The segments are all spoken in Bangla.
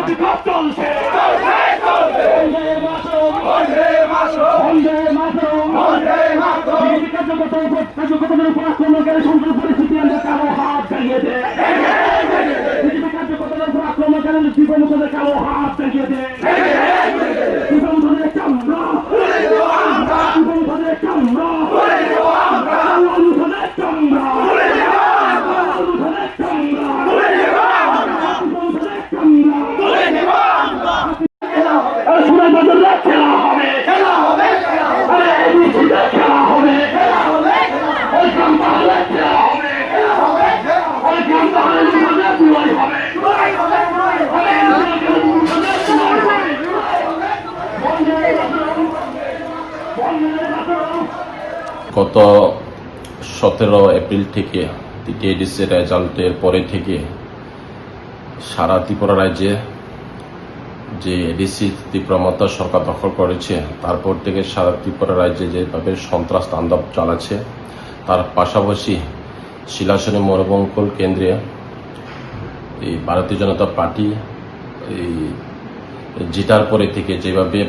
বিক্ষোভ চলছে কার্যকর্তাদের উপর আক্রমণকারী সন্ত্রাস পরিস্থিতি আমরা কালো হাত ভেঙে দেয় কার্যকর্তাদের উপর আক্রমণকারী দীপমুখদের কালো হাত ভেঙে দেয় দীপমুখদের চামড়া দীপমুখদের চামড়া অনুষদের চামড়া গত 17 এপ্রিল থেকে টিএডিসি রেজাল্টের পরে থেকে সারা ত্রিপুরা রাজ্যে যে এডিসি তীব্রমাত্রা সরকার দখল করেছে, তারপর থেকে সারা ত্রিপুরা রাজ্যে যেভাবে সন্ত্রাস তাণ্ডব চালাচ্ছে, তার পাশাপাশি শিলাসনে মরুবঙ্কল কেন্দ্রে এই ভারতীয় জনতা পার্টি এই জিতার পরে থেকে যেভাবে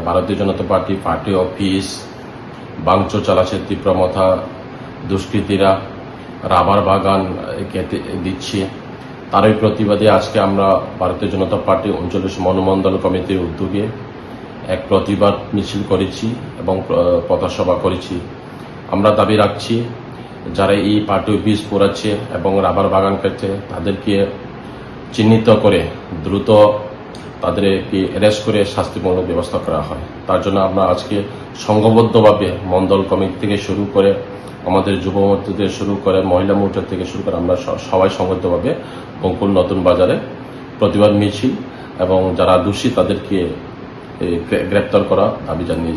ভারতীয় জনতা পার্টি অফিস ভাঙচুর চালাচ্ছে, তীব্রমাত্রা দুষ্কৃতীরা রাবার বাগান কেটে দিচ্ছে, তারই প্রতিবাদে আজকে আমরা ভারতীয় জনতা পার্টি 39 মনোমণ্ডল কমিটির উদ্যোগে এক প্রতিবাদ মিছিল করেছি এবং পথসভা করেছি। আমরা দাবি রাখছি, যারা এই পার্টি অফিস পোড়াচ্ছে এবং রাবার বাগান কাটছে তাদেরকে চিহ্নিত করে দ্রুত তাদেরকে অ্যারেস্ট করে শাস্তিমূলক ব্যবস্থা করা হয়। তার জন্য আমরা আজকে সংঘবদ্ধভাবে মণ্ডল কমিটি থেকে শুরু করে আমাদের যুব মোর্চা থেকে শুরু করে মহিলা মোর্চা থেকে শুরু করে আমরা সবাই সংঘবদ্ধভাবে বঙ্কুল নতুন বাজারে প্রতিবাদ মিছিল এবং যারা দোষী তাদেরকে গ্রেপ্তার করা দাবি জানিয়েছি।